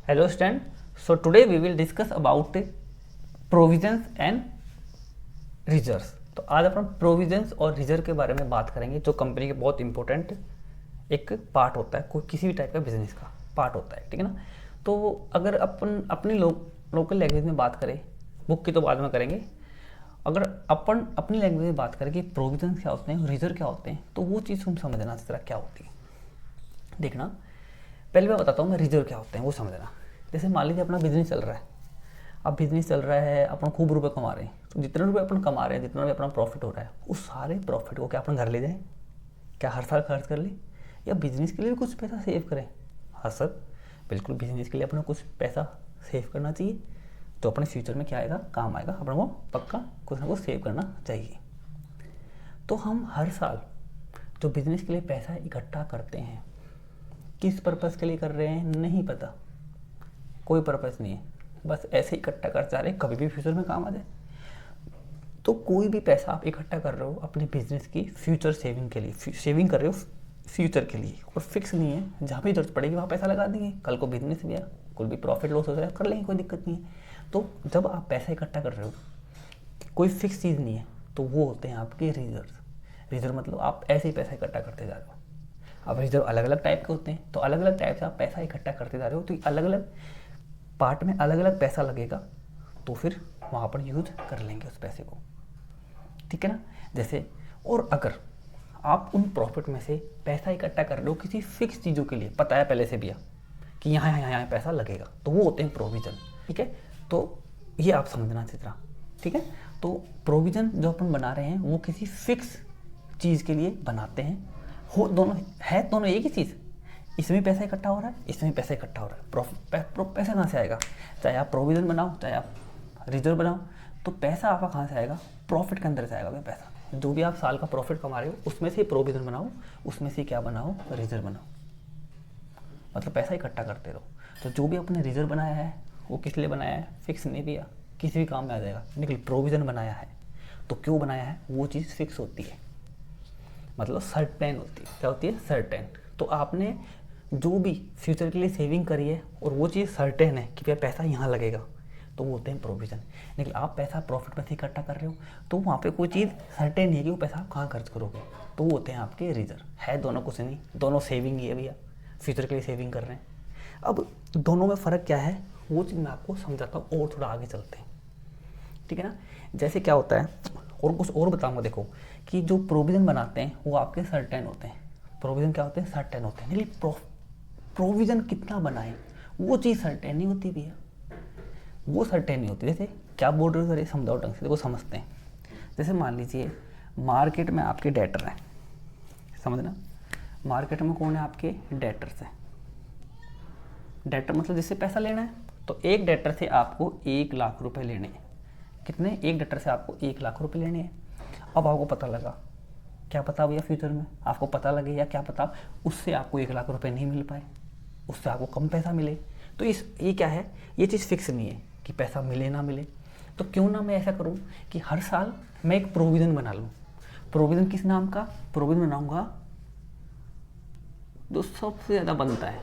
Hello student. So today we will discuss about provisions and reserves. तो आज अपन provisions और reserve के बारे में बात करेंगे, जो कंपनी के बहुत इंपॉर्टेंट एक पार्ट होता है, कोई किसी भी टाइप का बिजनेस का पार्ट होता है, ठीक है ना। तो अगर अपन अपनी लोकल लैंग्वेज में बात करें, बुक की तो बाद में करेंगे, अगर अपन अपनी लैंग्वेज में बात करें कि प्रोविजंस क्या होते हैं, रिजर्व क्या होते हैं, तो वो चीज़ हम समझना इस तरह क्या होती है। देखना, पहले मैं बताता हूँ मैं रिजर्व क्या होते हैं वो समझना। जैसे मान लीजिए अपना बिजनेस चल रहा है, अब बिजनेस चल रहा है, अपन खूब रुपए कमा रहे हैं, तो जितने रुपए अपन कमा रहे हैं, जितना भी अपना प्रॉफिट हो रहा है, उस सारे प्रॉफिट को क्या अपन घर ले जाएं, क्या हर साल खर्च कर ले, या बिजनेस के लिए भी कुछ पैसा सेव करें। हाँ सर, बिल्कुल बिजनेस के लिए अपने कुछ पैसा सेव करना चाहिए, तो अपने फ्यूचर में क्या आएगा, काम आएगा, अपन को पक्का कुछ ना कुछ सेव करना चाहिए। तो हम हर साल जो बिजनेस के लिए पैसा इकट्ठा करते हैं, किस पर्पज़ के लिए कर रहे हैं नहीं पता, कोई पर्पज़ नहीं है, बस ऐसे इकट्ठा कर जा रहे हैं, कभी भी फ्यूचर में काम आ जाए। तो कोई भी पैसा आप इकट्ठा कर रहे हो अपने बिजनेस की फ्यूचर सेविंग के लिए, सेविंग कर रहे हो फ्यूचर के लिए, और फिक्स नहीं है, जहाँ भी जरूरत पड़ेगी वहाँ पैसा लगा देंगे, कल को बिजनेस भी है, कोई भी प्रॉफिट लॉस हो जाए कर लेंगे, कोई दिक्कत नहीं है। तो जब आप पैसा इकट्ठा कर रहे हो, कोई फिक्स चीज़ नहीं है, तो वो होते हैं आपके रिजर्व। रिजर्व मतलब आप ऐसे ही पैसा इकट्ठा करते जा रहे हो। अब रिजर्व अलग अलग टाइप के होते हैं, तो अलग अलग टाइप से आप पैसा इकट्ठा करते जा रहे हो, तो अलग अलग पार्ट में अलग अलग पैसा लगेगा, तो फिर वहाँ पर यूज कर लेंगे उस पैसे को, ठीक है ना। जैसे, और अगर आप उन प्रॉफिट में से पैसा इकट्ठा कर रहे हो किसी फिक्स चीज़ों के लिए, पता है पहले से भी कि यहाँ पैसा लगेगा, तो वो होते हैं प्रोविज़न, ठीक है। तो ये आप समझना अच्छी तरह, ठीक है। तो प्रोविज़न जो अपन बना रहे हैं वो किसी फिक्स चीज़ के लिए बनाते हैं, हो दोनों है, दोनों एक ही चीज़, इसमें पैसा इकट्ठा हो रहा है, इसमें पैसा इकट्ठा हो रहा है, पैसा कहाँ से आएगा, चाहे आप प्रोविज़न बनाओ चाहे आप रिजर्व बनाओ, तो पैसा आपका कहाँ से आएगा, प्रॉफिट के अंदर से आएगा। पैसा जो भी आप साल का प्रॉफिट कमा रहे हो उसमें से प्रोविज़न बनाओ, उसमें से क्या बनाओ, रिजर्व बनाओ, मतलब पैसा इकट्ठा करते रहो। तो जो भी आपने रिजर्व बनाया है वो किस लिए बनाया है, फिक्स नहीं दिया, किसी भी काम में आ जाएगा, लेकिन प्रोविज़न बनाया है तो क्यों बनाया है, वो चीज़ फिक्स होती है, मतलब सर्टेन होती है। क्या होती है, सर्टेन। तो आपने जो भी फ्यूचर के लिए सेविंग करी है और वो चीज़ सर्टेन है कि पैसा यहाँ लगेगा, तो वो होते हैं प्रोविज़न। लेकिन आप पैसा प्रॉफिट में से इकट्ठा कर रहे हो, तो वहाँ पे कोई चीज़ सर्टेन नहीं है कि वो पैसा आप कहाँ खर्च करोगे, तो वो होते हैं आपके रिजर्व। है दोनों कुछ नहीं, दोनों सेविंग ही है भैया, फ्यूचर के लिए सेविंग कर रहे हैं। अब दोनों में फ़र्क क्या है वो चीज़ मैं आपको समझाता हूँ, और थोड़ा आगे चलते हैं, ठीक है ना। जैसे क्या होता है, और कुछ और बताऊँगा। देखो कि जो प्रोविज़न बनाते हैं वो आपके सर्टेन होते हैं, प्रोविज़न क्या होते हैं, सर्टेन होते हैं, लेकिन प्रोविज़न कितना बनाए वो चीज़ सर्टेन नहीं होती भैया, वो सर्टेन नहीं होती। जैसे क्या बोल रहे हो, समझाओ ढंग से, देखो समझते हैं। जैसे मान लीजिए मार्केट में आपके डेटर हैं, समझना, मार्केट में कौन है, आपके डेटर्स हैं। डेटर मतलब जिससे पैसा लेना है, तो एक डेटर से आपको 1,00,000 रुपये लेने हैं। कितने, एक डेटर से आपको 1,00,000 रुपये लेने हैं। अब आपको पता लगा, क्या पता भैया फ्यूचर में आपको पता लगे, या क्या पता उससे आपको 1,00,000 रुपये नहीं मिल पाए, उससे आपको कम पैसा मिले, तो ये क्या है, ये चीज़ फिक्स नहीं है कि पैसा मिले ना मिले। तो क्यों ना मैं ऐसा करूं कि हर साल मैं एक प्रोविज़न बना लूं। प्रोविज़न किस नाम का, प्रोविज़न बनाऊंगा जो सबसे ज़्यादा बनता है,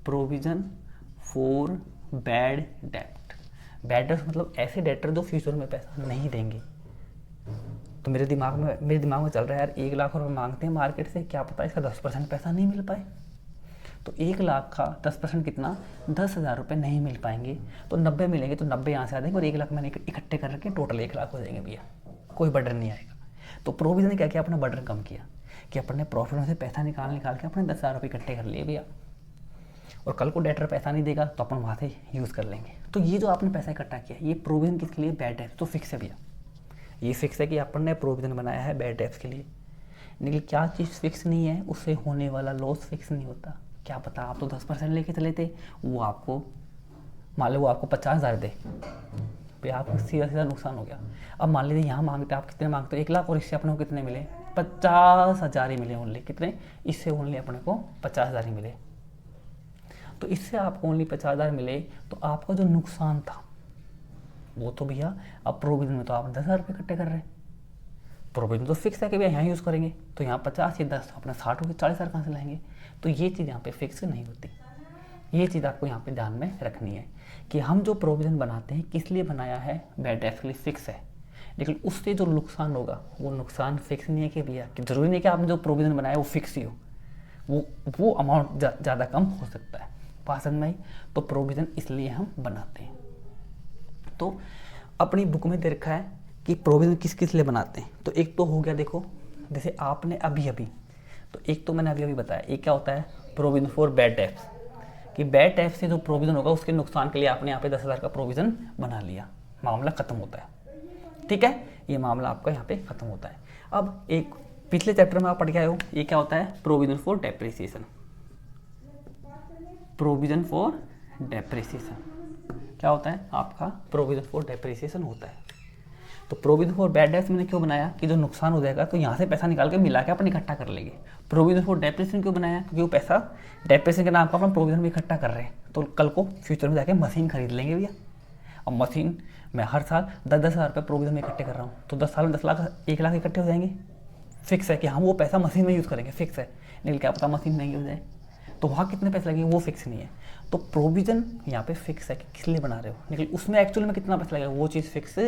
provision for bad debt. Bad debt मतलब ऐसे डेटर जो फ्यूचर में पैसा नहीं देंगे। तो मेरे दिमाग में चल रहा है यार, 1,00,000 रुपये मांगते हैं मार्केट से, क्या पता इसका 10% पैसा नहीं मिल पाए, तो 1,00,000 का 10% कितना, 10,000 रुपये नहीं मिल पाएंगे, तो 90 मिलेंगे, तो 90 यहाँ से आ जाएंगे, और 1,00,000 मैंने इकट्ठे कर रखे, टोटल 1,00,000 हो जाएंगे भैया, कोई बर्डन नहीं आएगा। तो प्रोविज़न ने क्या किया, अपना बर्डन कम किया, कि अपन ने प्रॉफिट में से पैसा निकाल के अपने 10,000 रुपये इकट्ठे कर लिए भैया, और कल को डेटर पैसा नहीं देगा तो अपन वहाँ से यूज़ कर लेंगे। तो ये जो आपने पैसा इकट्ठा किया, ये प्रोविज़न किसके लिए, बैड डेट, तो फिक्स है भैया, ये फिक्स है कि अपन ने प्रोविज़न बनाया है बैड डेट्स के लिए। लेकिन क्या चीज़ फिक्स नहीं है, उससे होने वाला लॉस फिक्स नहीं होता। क्या पता आप तो 10% लेके चले थे, वो आपको मान लो वो आपको 50,000 दे, भाई आपको सीधा नुकसान हो गया। अब मान लीजिए यहाँ मांगते आप कितने मांगते हो, 1,00,000, और इससे अपने को कितने मिले, 50,000 ही मिले ओनली। कितने, इससे ओनली अपने को 50,000 ही मिले। तो इससे आपको ओनली 50,000 मिले, तो आपका जो नुकसान था वो तो भैया, अब प्रोविज़न में तो आप 10,000 रुपये इकट्ठे कर रहे हैं, प्रोविज़न तो फिक्स है कि भैया यहाँ यूज़ करेंगे, तो यहाँ 50 या 10 अपना 60 हो गए, 40,000 कहाँ से लाएंगे, तो ये चीज़ यहाँ पे फिक्स नहीं होती। ये चीज़ आपको यहाँ पे ध्यान में रखनी है कि हम जो प्रोविज़न बनाते हैं किस लिए बनाया है, बैड डेब्ट्स के लिए फिक्स है, लेकिन उससे जो नुकसान होगा वो नुकसान फिक्स नहीं है कि भैया कि ज़रूरी नहीं कि आपने जो प्रोविज़न बनाया वो फिक्स ही हो, वो अमाउंट ज़्यादा कम हो सकता है। बात समझ में आई? तो प्रोविज़न इसलिए हम बनाते हैं। तो अपनी बुक में दे रखा है कि प्रोविज़न किस किस लिए बनाते हैं। तो एक तो हो गया, देखो जैसे आपने अभी तो एक तो मैंने अभी बताया, एक क्या होता है प्रोविज़न फॉर बैड डेब्ट्स, कि बैड डेब्ट्स से जो प्रोविज़न होगा उसके नुकसान के लिए आपने यहाँ पे 10,000 का प्रोविज़न बना लिया, मामला ख़त्म होता है। ठीक है, ये मामला आपका यहाँ पे ख़त्म होता है। अब एक पिछले चैप्टर में आप पढ़ के आए हो, ये क्या होता है provision for depreciation. Provision for depreciation क्या होता है आपका, प्रोविज़न फॉर डेप्रिसिएशन होता है। तो प्रोविज़न फॉर बैड डेब्ट्स मैंने क्यों बनाया कि जो नुकसान हो जाएगा तो यहाँ से पैसा निकाल के मिला के अपन इकट्ठा कर लेंगे। प्रोविज़न फॉर डेप्रिसिएशन क्यों बनाया, क्योंकि वो पैसा डेप्रिसिएशन के नाम का अपना प्रोविज़न में इकट्ठा कर रहे हैं, तो कल को फ्यूचर में जाके मशीन खरीद लेंगे भैया। अब मशीन मैं हर साल 10,000 रुपये प्रोविज़न में इकट्ठे कर रहा हूँ, तो 10 साल में 10 लाख 1 लाख इकट्ठे हो जाएंगे। फिक्स है कि हम वो पैसा मशीन में यूज़ करेंगे, फिक्स है। लेकिन क्या पता मशीन महंगी हो जाए, तो वहाँ कितने पैसे लगेंगे वो फिक्स नहीं है। तो प्रोविज़न यहाँ पे फिक्स है कि किस लिए बना रहे हो, लेकिन उसमें एक्चुअल में कितना पैसा लगेगा वो चीज़ फिक्स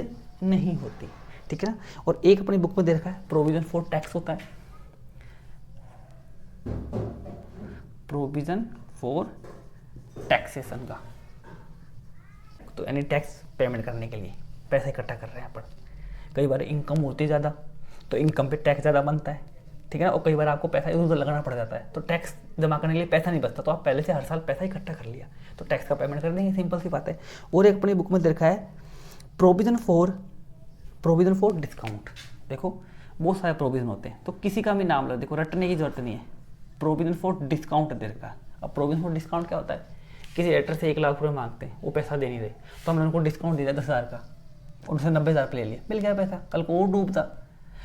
नहीं होती। ठीक है ना। और एक अपनी बुक में दे रखा है प्रोविज़न फॉर टैक्स होता है, प्रोविज़न फॉर टैक्सेशन का, तो यानी टैक्स पेमेंट करने के लिए पैसा इकट्ठा कर रहे हैं अपन। कई बार इनकम होती है ज़्यादा तो इनकम पे टैक्स ज़्यादा बनता है, ठीक है ना। और कई बार आपको पैसा इधर उधर लगाना पड़ जाता है, तो टैक्स जमा करने के लिए पैसा नहीं बचता, तो आप पहले से हर साल पैसा इकट्ठा कर लिया तो टैक्स का पेमेंट कर देंगे, सिंपल सी बात है। और एक अपनी बुक में दे रखा है प्रोविज़न फॉर डिस्काउंट। देखो बहुत सारे प्रोविज़न होते हैं, तो किसी का भी नाम लो, देखो रटने की जरूरत नहीं है। प्रोविज़न फॉर डिस्काउंट दे रखा है। अब प्रोविज़न फॉर डिस्काउंट क्या होता है, किसी रेटर से 1 लाख रुपये मांगते हैं, वो पैसा दे नहीं रहे, तो हमने उनको डिस्काउंट दिया 10,000 का, उनसे 90,000 ले लिया, मिल गया पैसा। कल को वो डूबता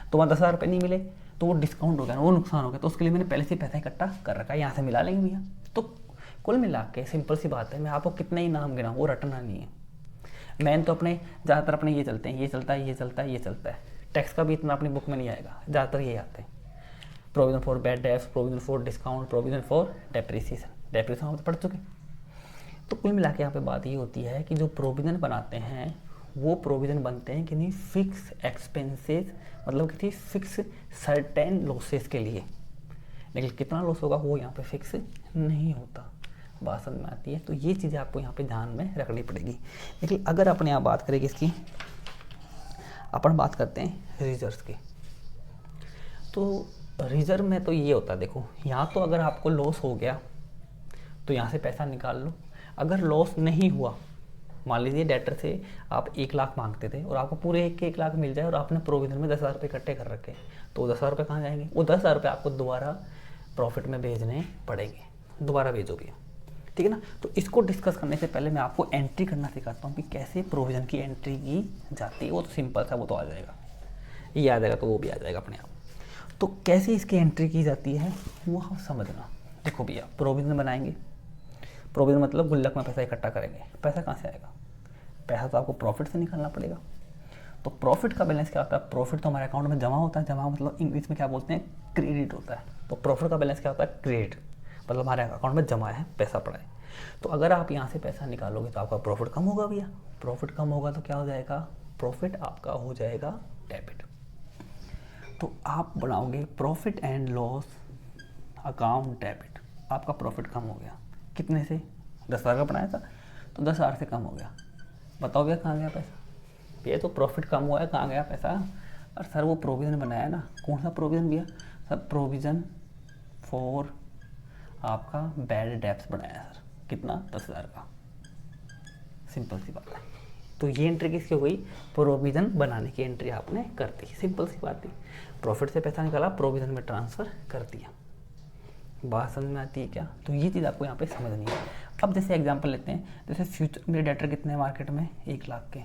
तो वहाँ 10,000 रुपये नहीं मिले, तो वो डिस्काउंट हो गया, वो नुकसान हो गया, तो उसके लिए मैंने पहले से पैसा इकट्ठा कर रखा है, यहाँ से मिला लेंगे भैया। तो कुल मिला के सिंपल सी बात है, मैं आपको कितने ही नाम गिनाऊँ वो रटना नहीं है। मैन तो अपने ज़्यादातर अपने ये चलते हैं, ये चलता है, ये चलता है, ये चलता है। टैक्स का भी इतना अपनी बुक में नहीं आएगा, ज़्यादातर ये आते हैं provision for bad debts, provision for discount, provision for depreciation हम तो पढ़ चुके। तो कुल मिला के यहाँ पे बात ये होती है कि जो प्रोविज़न बनाते हैं वो प्रोविज़न बनते हैं कि नहीं फिक्स एक्सपेंसेस, मतलब किसी फिक्स सर्टेन लॉसेस के लिए, लेकिन कितना लॉस होगा वो यहाँ पे फिक्स नहीं होता। बात समझ में आती है। तो ये चीज़ें आपको यहाँ पे ध्यान में रखनी पड़ेगी। लेकिन अगर अपने यहाँ बात करें किसकी, अपन बात करते हैं रिजर्व्स की, तो रिजर्व में तो ये होता है, देखो यहाँ तो अगर आपको लॉस हो गया तो यहाँ से पैसा निकाल लो। अगर लॉस नहीं हुआ, मान लीजिए डेटर से आप 1 लाख मांगते थे और आपको पूरे 1 लाख मिल जाए और आपने प्रोविज़न में 10,000 रुपये इकट्ठे कर रखे, तो 10,000 रुपये कहाँ जाएंगे, वो 10,000 रुपये आपको दोबारा प्रॉफिट में भेजने पड़ेंगे, दोबारा भेजो भैया, ठीक है ना। तो इसको डिस्कस करने से पहले मैं आपको एंट्री करना सिखाता हूँ कि कैसे प्रोविज़न की एंट्री की जाती है। वो तो सिंपल सा, वो तो आ जाएगा, ये आ जाएगा तो वो भी आ जाएगा अपने आप। तो कैसे इसकी एंट्री की जाती है वो हम समझना। देखो भैया प्रोविज़न बनाएंगे, प्रोविज़न मतलब गुल्लक में पैसा इकट्ठा करेंगे, पैसा कहाँ से आएगा, पैसा तो आपको प्रॉफिट से निकालना पड़ेगा। तो प्रॉफिट का बैलेंस क्या होता है, प्रॉफिट तो हमारे अकाउंट में जमा होता है, जमा मतलब इंग्लिश में क्या बोलते हैं, क्रेडिट होता है। तो प्रॉफिट का बैलेंस क्या होता है, क्रेडिट, मतलब हमारे अकाउंट में जमा है, पैसा पड़ा है। तो अगर आप यहाँ से पैसा निकालोगे तो आपका प्रॉफिट कम होगा भैया, प्रॉफिट कम होगा तो क्या हो जाएगा, प्रॉफिट आपका हो जाएगा डेबिट। तो आप बनाओगे profit and loss account debit, आपका प्रॉफिट कम हो गया, कितने से, 10,000 का बनाया था तो 10,000 से कम हो गया। बताओ भैया कहाँ गया पैसा, ये तो प्रॉफिट कम हुआ है, कहाँ गया पैसा। और सर वो प्रोविज़न बनाया ना, कौन सा प्रोविज़न भैया, सर प्रोविज़न फॉर आपका बैड डेब्ट्स बनाया सर, कितना, 10,000 का, सिंपल सी बात है। तो ये एंट्री किसकी हो गई, प्रोविज़न बनाने की एंट्री आपने कर दी, सिंपल सी बात थी। प्रॉफिट से पैसा निकाला, प्रोविज़न में ट्रांसफ़र कर दिया। बात समझ में आती है क्या। तो ये चीज़ आपको यहाँ पे समझनी है। अब जैसे एग्जांपल लेते हैं, जैसे फ्यूचर मेरे डेटर कितने हैं मार्केट में, 1 लाख के,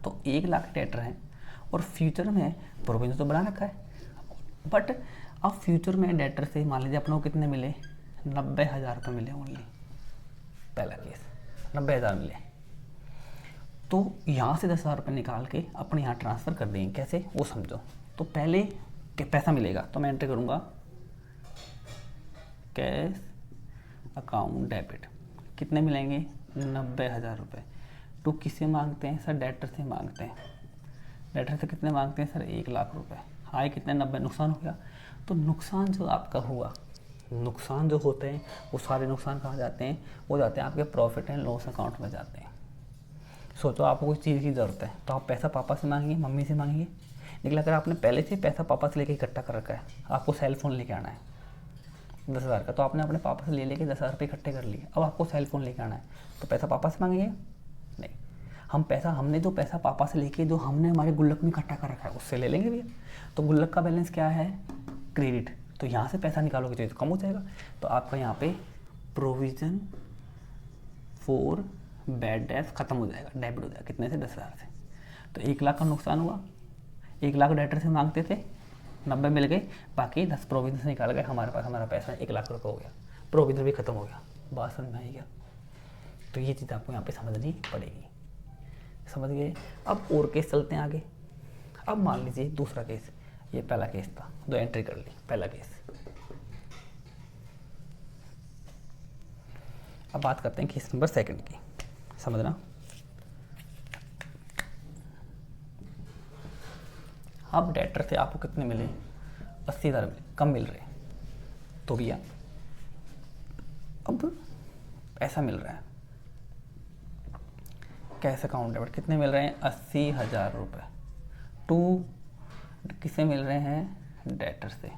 तो 1 लाख डेटर हैं और फ्यूचर में प्रोविज़न तो बना रखा है, बट अब फ्यूचर में डेटर से मान लीजिए अपनों को कितने मिले, 90,000 रुपये मिले ओनली, पहला केस 90,000 मिले। तो यहाँ से 10,000 रुपये निकाल के अपने यहाँ ट्रांसफ़र कर देंगे, कैसे वो समझो। तो पहले पैसा मिलेगा तो मैं एंट्री करूँगा कैश अकाउंट डेबिट कितने मिलेंगे 90,000 रुपये। टू किससे मांगते हैं सर, डेटर से मांगते हैं। डेटर से कितने मांगते हैं सर 1,00,000 रुपये। आए कितने 90, नुकसान हो गया। तो नुकसान जो आपका हुआ, नुकसान जो होते हैं वो सारे नुकसान कहाँ जाते हैं, वो जाते हैं आपके प्रॉफिट एंड लॉस अकाउंट में जाते हैं। सोचो आपको कोई चीज़ की ज़रूरत है तो आप पैसा पापा से मांगेंगे, मम्मी से मांगेंगे, लेकिन अगर आपने पहले से पैसा पापा से लेके इकट्ठा कर रखा है, आपको सेल फ़ोन लेके आना है 10,000 का, तो आपने अपने पापा से ले लेके 10,000 रुपये इकट्ठे कर लिए। अब आपको सेल फ़ोन लेके आना है तो पैसा पापा से मांगेंगे नहीं, हमने जो पैसा पापा से लेके जो हमने हमारे गुल्लक में इकट्ठा कर रखा है उससे ले लेंगे भैया। तो गुल्लक का बैलेंस क्या है, क्रेडिट। तो यहाँ से पैसा निकालोगे तो कम हो जाएगा। तो आपका यहाँ पे प्रोविज़न फॉर बैड डेट्स खत्म हो जाएगा, डेबिट हो जाएगा। कितने से 10,000 से। तो 1,00,000 का नुकसान हुआ, 1,00,000 डेटर से मांगते थे, 90 मिल गए, बाकी 10 प्रोविजन से निकाल गए, हमारे पास हमारा पैसा 1,00,000 रुपये हो गया, प्रोविजन भी खत्म हो गया। बात समझ में आई क्या। तो ये चीज़ आपको यहाँ पे समझनी पड़ेगी, समझ गए। अब और केस चलते हैं आगे। अब मान लीजिए दूसरा केस, ये पहला केस था, दो एंट्री कर ली, पहला केस। अब बात करते हैं केस नंबर सेकंड की, समझना। अब डेटर से आपको कितने मिले 80,000 मिले, कम मिल रहे। तो भैया अब ऐसा मिल रहा है कैश अकाउंट डेबिट, कितने मिल रहे हैं 80,000 रुपये। टू किससे मिल रहे हैं, डेटर से।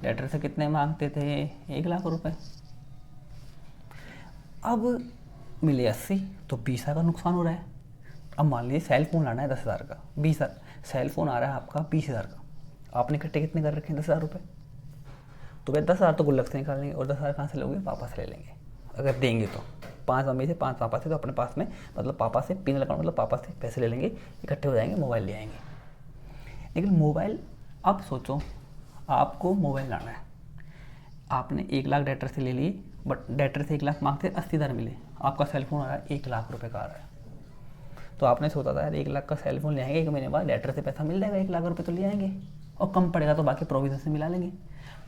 डेटर से कितने मांगते थे 1,00,000 रुपये। अब मिले 80, तो 20,000 का नुकसान हो रहा है। अब मान लीजिए सेल फोन लाना है 10,000 का, 20,000 सेल फोन आ रहा है आपका 20,000 का, आपने इकट्ठे कितने कर रखे हैं 10,000 रुपये। तो भाई 10,000 तो गुल्लक से निकाल लेंगे, और 10,000 कहाँ से लोगे, पापा से ले लेंगे अगर देंगे तो। 5 मम्मी से 5 पापा से, तो अपने पास में मतलब पापा से पिन अकाउंट मतलब पापा से पैसे ले लेंगे, इकट्ठे हो जाएंगे, मोबाइल ले आएंगे। लेकिन मोबाइल, अब सोचो आपको मोबाइल लाना है, आपने 1,00,000 डेटर से ले लिए, बट डेटर से 1,00,000 मांगते 80,000 मिले, आपका सेलफोन आ रहा है 1,00,000 रुपये का आ रहा है। तो आपने सोचा था यार 1,00,000 का सेलफोन ले आएंगे, 1 महीने बाद डेटर से पैसा मिल जाएगा, 1,00,000 रुपये तो ले आएंगे, और कम पड़ेगा तो बाकी प्रोविजन से मिला लेंगे।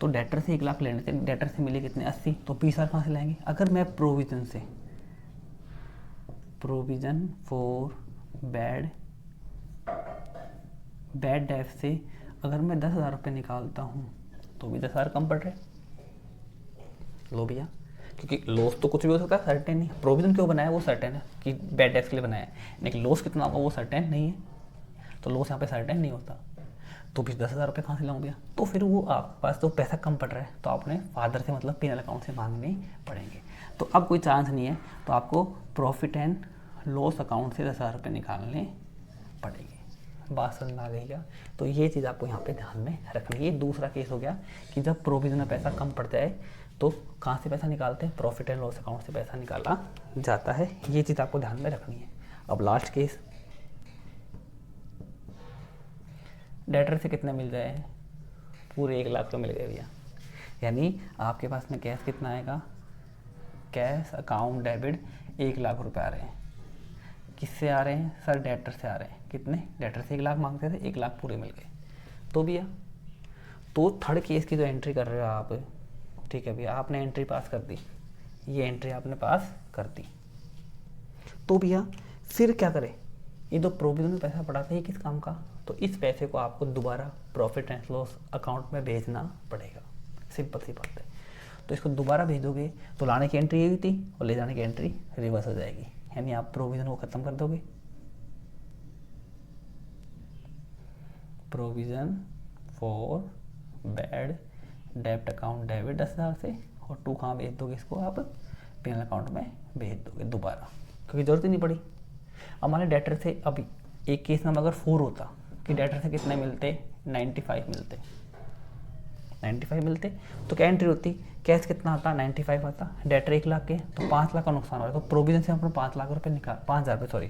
तो डेटर से 1,00,000 लेने से डेटर से मिले कितने 80, तो 20,000 कहाँ से लाएंगे। अगर मैं प्रोविजन से, प्रोविजन फॉर बैड डेट से अगर मैं 10,000 रुपये निकालता हूँ तो भी 10,000 कम पड़ रहे। लो भैया, क्योंकि लॉस तो कुछ भी हो सकता है, सर्टेन नहीं। प्रोविजन क्यों बनाया, वो सर्टेन है कि बैड डेट्स के लिए बनाया है, लेकिन लॉस कितना होगा वो सर्टेन नहीं है। तो लॉस यहाँ पे सर्टेन नहीं होता, तो फिर 10,000 रुपये कहाँ से लाऊं भैया। तो फिर वो आप पास तो पैसा कम पड़ रहा है, तो आपने फादर से मतलब पिनल अकाउंट से मांगने पड़ेंगे। तो अब कोई चांस नहीं है, तो आपको प्रॉफिट एंड लॉस अकाउंट से 10,000 रुपये निकालने पड़ेंगे। बात समझ में आ गई क्या। तो ये चीज़ आपको यहाँ पे ध्यान में रखनी है। ये दूसरा केस हो गया कि जब प्रोविजन में पैसा कम पड़ जाए तो कहाँ से पैसा निकालते हैं, प्रॉफिट एंड लॉस अकाउंट से पैसा निकाला जाता है। ये चीज़ आपको ध्यान में रखनी है। अब लास्ट केस, डेटर से कितने मिल जाए, पूरे 1,00,000 तो मिल गए भैया। यानी आपके पास में कैश कितना आएगा, कैश अकाउंट डेबिट 1,00,000 रुपये आ रहे हैं। किससे आ रहे हैं सर, डेटर से आ रहे हैं। कितने, डेटर से 1,00,000 मांगते थे, 1,00,000 पूरे मिल गए। तो भैया तो थर्ड केस की जो एंट्री कर रहे हो आप, ठीक है भैया, आपने एंट्री पास कर दी, ये एंट्री आपने पास कर दी। तो भैया फिर क्या करें, ये जो प्रोविजन में पैसा पड़ा था ये किस काम का, तो इस पैसे को आपको दोबारा प्रॉफिट एंड लॉस अकाउंट में भेजना पड़ेगा। सिंपल सी बात है। तो इसको दोबारा भेजोगे तो लाने की एंट्री यही थी और ले जाने की एंट्री रिवर्स हो जाएगी, यानी आप प्रोविजन को ख़त्म कर दोगे। प्रोविजन फॉर बैड डेब्ट अकाउंट डेबिट 10,000 से, और 2 कहाँ भेज दोगे इसको, आप पिनल अकाउंट में भेज दोगे दोबारा, क्योंकि ज़रूरत ही नहीं पड़ी। हमारे डेटर से अभी एक केस नंबर अगर 4 होता कि डेटर से कितने मिलते 95 मिलते, 95 मिलते तो क्या एंट्री होती, कैश कितना आता 95 आता, डेटर 1,00,000 के, तो 5,00,000 का नुकसान हो रहा है। तो प्रोविजन से अपने 5,00,000 रुपये निकाल, 5,000 रुपये सॉरी,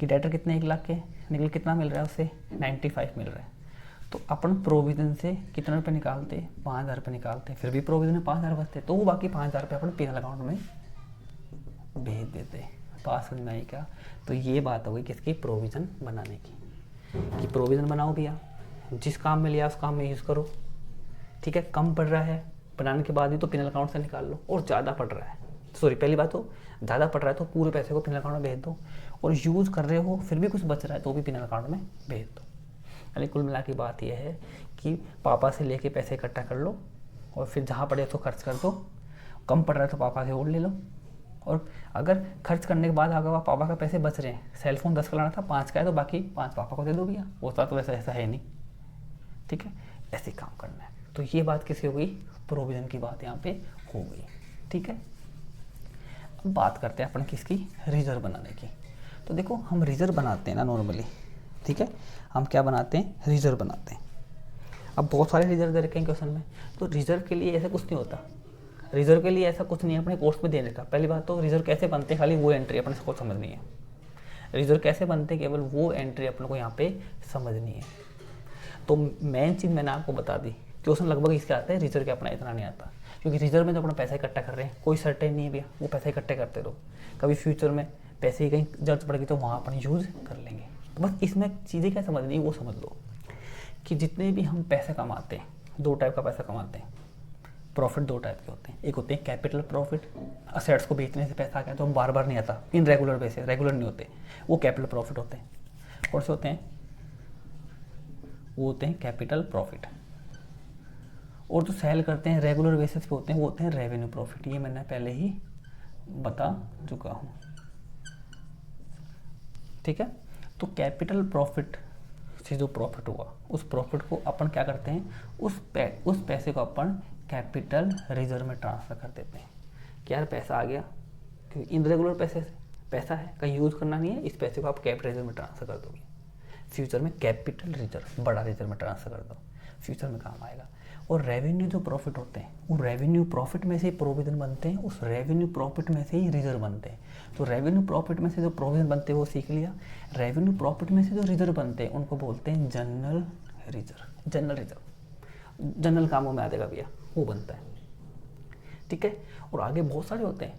कि डेटर कितने 1,00,000 के निकल, कितना मिल रहा है उससे 95 मिल रहा है। तो अपन प्रोविजन से कितने रुपये निकालते, 5,000 रुपये निकालते, फिर भी प्रोविजन में 5,000 बचते, तो वो बाकी 5,000 रुपये अपन पिनल अकाउंट में भेज देते। बात समझ में आई क्या। तो ये बात हो गई किसकी, प्रोविज़न बनाने की, कि प्रोविज़न बनाओ भैया, जिस काम में लिया उस काम में यूज़ करो। ठीक है, कम पड़ रहा है बनाने के बाद ही तो पिनल अकाउंट से निकाल लो। और ज़्यादा पड़ रहा है, सॉरी पहली बात तो ज़्यादा पड़ रहा है तो पूरे पैसे को पिनल अकाउंट में भेज दो, और यूज़ कर रहे हो फिर भी कुछ बच रहा है तो भी पिनल अकाउंट में भेज दो। यानी कुल मिला की बात यह है कि पापा से लेके पैसे इकट्ठा कर लो और फिर जहाँ पड़े तो खर्च कर दो, कम पड़ रहा है तो पापा से और ले लो। और अगर खर्च करने के बाद अगर पापा का पैसे बच रहे हैं, सेलफोन 10 का लाना था 5 का है तो बाकी 5 पापा को दे दो भैया, होता तो वैसा ऐसा है नहीं, ठीक है, ऐसे काम करना है। तो ये बात किसी हो गई, प्रोविज़न की बात यहाँ पे हो गई, ठीक है। अब बात करते हैं अपन किसकी, रिजर्व बनाने की। तो देखो हम रिजर्व बनाते हैं ना नॉर्मली, ठीक है, हम क्या बनाते हैं, रिजर्व बनाते हैं। अब बहुत सारे रिजर्व दे रखे हैं क्वेश्चन में, तो रिजर्व के लिए ऐसा कुछ नहीं होता, रिजर्व के लिए ऐसा कुछ नहीं है अपने कोर्स में देने का। पहली बात तो रिजर्व कैसे बनते हैं, खाली वो एंट्री अपने को समझनी है। रिजर्व कैसे बनते हैं, केवल वो एंट्री अपने को यहाँ पे समझनी है। तो मेन चीज़ मैंने आपको बता दी, क्वेश्चन लगभग इसके आते हैं, रिजर्व के अपना इतना नहीं आता, क्योंकि रिजर्व में तो अपना पैसा इकट्ठा कर रहे हैं, कोई सर्टेन नहीं है भैया, वो पैसा इकट्ठे करते रहो, कभी फ्यूचर में पैसे की कहीं जरूरत पड़ेगी तो वहाँ अपन यूज़ कर लेंगे। तो बस इसमें चीज़ें क्या समझनी है वो समझ लो कि जितने भी हम पैसे कमाते हैं, 2 टाइप का पैसा कमाते हैं, प्रॉफिट 2 टाइप के होते हैं। एक होते हैं कैपिटल प्रॉफिट, असेट्स को बेचने से पैसा आ गया तो हम बार बार नहीं आता, इन रेगुलर बेसिस, रेगुलर नहीं होते, वो कैपिटल प्रॉफिट होते हैं। कौन से होते हैं, वो होते हैं कैपिटल प्रॉफिट। और जो सेल करते हैं रेगुलर बेसिस पे होते हैं वो होते हैं रेवेन्यू प्रॉफिट। ये मैंने पहले ही बता चुका हूँ, ठीक है। तो कैपिटल प्रॉफिट से जो प्रॉफिट हुआ उस प्रॉफिट को अपन क्या करते हैं, उस पैसे को अपन कैपिटल रिजर्व में ट्रांसफ़र कर देते हैं कि यार पैसा आ गया, क्योंकि इन रेगुलर पैसे से पैसा है, कहीं यूज़ करना नहीं है, इस पैसे को आप कैपिटल रिजर्व में ट्रांसफ़र कर दोगे। फ्यूचर में कैपिटल रिजर्व, बड़ा रिजर्व में ट्रांसफ़र कर दो, फ्यूचर में काम आएगा। और रेवेन्यू जो प्रॉफिट होते हैं वो रेवेन्यू प्रॉफिट में से ही प्रोविजन बनते हैं, उस रेवेन्यू प्रॉफिट में से ही रिजर्व बनते हैं। तो रेवेन्यू प्रॉफिट में से जो प्रोविजन बनते हैं वो सीख लिया, रेवेन्यू प्रॉफिट में से जो रिजर्व बनते हैं उनको बोलते हैं general reserve. General reserve general कामों में आ जाएगा भैया, वो बनता है, ठीक है। और आगे बहुत सारे होते हैं,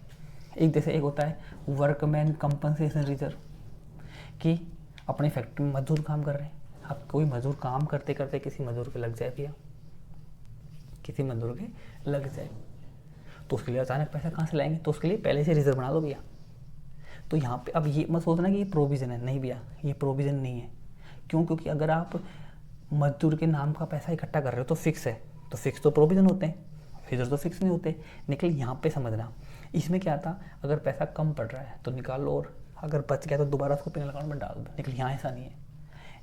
एक जैसे एक होता है वर्कमैन कंपनसेशन रिजर्व, कि अपने फैक्ट्री में मजदूर काम कर रहे हैं, अब कोई मजदूर काम करते करते किसी मजदूर के लग जाए भैया, किसी मजदूर के लग जाए तो उसके लिए अचानक पैसा कहाँ से लाएंगे, तो उसके लिए पहले से रिजर्व बना लो भैया। तो यहाँ पे अब ये मत सोचना कि ये प्रोविज़न है, नहीं भैया ये प्रोविज़न नहीं है। क्यों, क्योंकि अगर आप मजदूर के नाम का पैसा इकट्ठा कर रहे हो तो फिक्स है, तो फिक्स तो प्रोविज़न होते हैं, रिजर्व तो फिक्स नहीं होते। निकल यहाँ पे समझना, इसमें क्या था, अगर पैसा कम पड़ रहा है तो निकाल लो, और अगर बच गया तो दोबारा उसको पिनल अकाउंट में डाल दो। निकल यहाँ ऐसा नहीं है,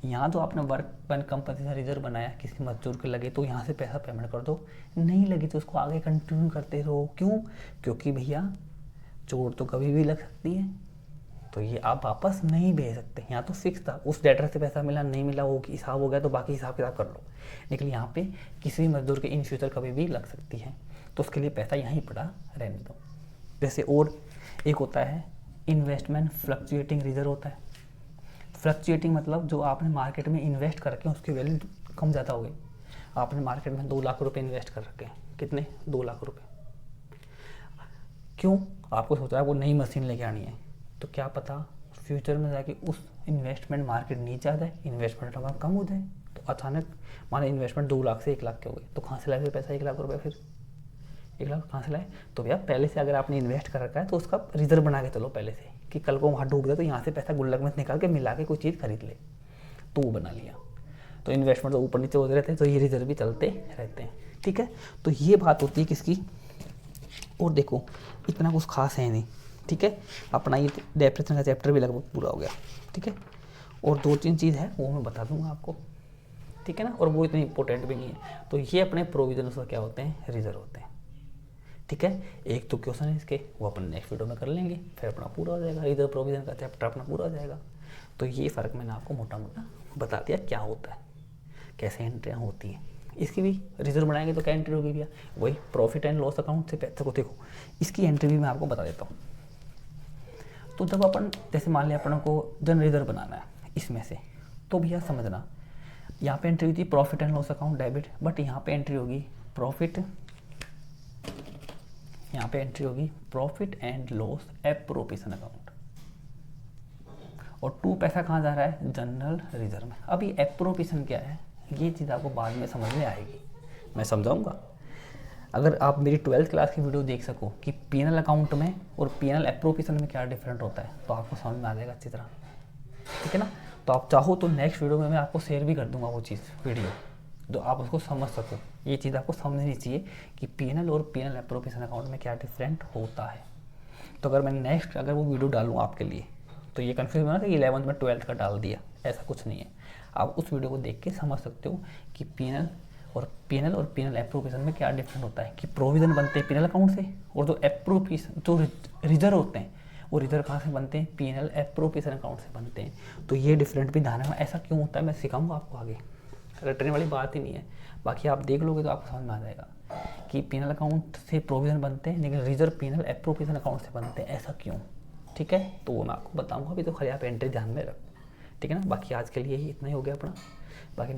यहाँ तो आपने वर्कमैन कंपनसेशन रिजर्व बनाया, किसी मजदूर के लगे तो यहाँ से पैसा पेमेंट कर दो, नहीं लगी तो उसको आगे कंटिन्यू करते रहो। क्यों, क्योंकि भैया चोट तो कभी भी लग सकती है, तो ये आप वापस नहीं भेज सकते। यहाँ तो फिक्स था, उस डेटर से पैसा मिला नहीं मिला वो हिसाब हो गया तो बाकी हिसाब किताब कर लो। लेकिन यहाँ पे किसी भी मजदूर के इन फ्यूचर कभी भी लग सकती है, तो उसके लिए पैसा यहीं पड़ा रहने दो। जैसे और एक होता है इन्वेस्टमेंट फ्लक्चुएटिंग रिजर्व होता है। फ्लक्चुएटिंग मतलब जो आपने मार्केट में इन्वेस्ट करके उसकी वैल्यू कम ज़्यादा हो गई, आपने मार्केट में 2 लाख रुपए इन्वेस्ट कर रखे हैं, कितने, 2 लाख रुपए। क्यों, आपको सोचा है वो नई मशीन लेके आनी है, तो क्या पता फ्यूचर में जाके उस इन्वेस्टमेंट मार्केट नीचे आ जाए, इन्वेस्टमेंट अमाउंट कम हो जाए, तो अचानक माने इन्वेस्टमेंट 2 लाख से 1 लाख के हो गए, तो कहाँ से लाए फिर पैसा 1 लाख रुपये, फिर 1 लाख कहाँ से लाए। तो भैया पहले से अगर आपने इन्वेस्ट कर रखा है तो उसका रिजर्व बना के चलो पहले से, कि कल को वहाँ डूब गया तो यहाँ से पैसा गुल्लक में निकाल के मिला के कोई चीज़ खरीद ले, तो वो बना लिया। तो इन्वेस्टमेंट तो ऊपर नीचे होते रहते हैं, तो ये रिजर्व भी चलते रहते हैं, ठीक है। तो ये बात होती है किसकी, और देखो इतना कुछ खास है नहीं, ठीक है। अपना ये डेप्रिसिएशन का चैप्टर भी लगभग पूरा हो गया, ठीक है। और 2-3 चीज़ है वो मैं बता दूंगा आपको, ठीक है ना, और वो इतनी इंपॉर्टेंट भी नहीं है। तो ये अपने प्रोविजन से क्या होते हैं, रिजर्व होते हैं, ठीक है। एक तो क्वेश्चन है इसके, वो अपन नेक्स्ट वीडियो में कर लेंगे, फिर अपना पूरा हो जाएगा, रिजर्व प्रोविजन का चैप्टर अपना पूरा हो जाएगा। तो ये फ़र्क मैंने आपको मोटा मोटा बता दिया क्या होता है, कैसे एंट्रियाँ होती हैं। इसकी भी रिजर्व बनाएंगे तो क्या एंट्री होगी भैया, वही प्रॉफिट एंड लॉस अकाउंट से पैसे को देखो, इसकी एंट्री भी मैं आपको बता देता हूँ। तो जब अपन जैसे मान लिया अपन को जनरल रिजर्व बनाना है इसमें से, तो भैया समझना यहाँ पे एंट्री होती है profit and loss account debit, but यहाँ पे एंट्री होगी प्रॉफिट, यहाँ पे एंट्री होगी profit and loss appropriation account, और 2 पैसा कहाँ जा रहा है, जनरल रिजर्व में। अब ये एप्रोप्रिएशन क्या है, ये चीज़ आपको बाद में समझ में आएगी, मैं समझाऊंगा। अगर आप मेरी 12th क्लास की वीडियो देख सको कि पीएनएल अकाउंट में और पीएनएल एप्रोप्रिएशन में क्या डिफरेंट होता है, तो आपको समझ में आ जाएगा अच्छी तरह, ठीक है ना। तो आप चाहो तो नेक्स्ट वीडियो में मैं आपको शेयर भी कर दूंगा वो चीज़ वीडियो, तो आप उसको समझ सको। ये चीज़ आपको समझनी चाहिए कि पीएनएल और पीएनएल एप्रोप्रिएशन अकाउंट में क्या डिफरेंट होता है। तो अगर मैं नेक्स्ट अगर वो वीडियो डालूँ आपके लिए, तो ये कन्फ्यूज होना था कि 11th में 12th का डाल दिया, ऐसा कुछ नहीं है। आप उस वीडियो को देख के समझ सकते हो कि पीएनएल और पीएनएल एप्रोप्रिएशन में क्या डिफरेंट होता है, कि प्रोविज़न बनते हैं पीएनएल अकाउंट से, और जो एप्रोप्रिएशन जो रिजर्व होते हैं वो रिजर्व कहाँ से बनते हैं, पीएनएल एप्रोप्रिएशन अकाउंट से बनते हैं। तो ये डिफरेंट भी ध्यान रखना। ऐसा क्यों होता है मैं सिखाऊंगा आपको आगे, रटने वाली बात ही नहीं है। बाकी आप देख लोगे तो आपको समझ में आ जाएगा कि पीएनएल अकाउंट से प्रोविज़न बनते हैं लेकिन रिजर्व पीएनएल एप्रोप्रिएशन अकाउंट से बनते हैं, ऐसा क्यों, ठीक है। तो वो मैं आपको बताऊंगा, अभी तो खाली आप एंट्री ध्यान में रख, ठीक है ना। बाकी आज के लिए ही इतना ही हो गया अपना, बाकी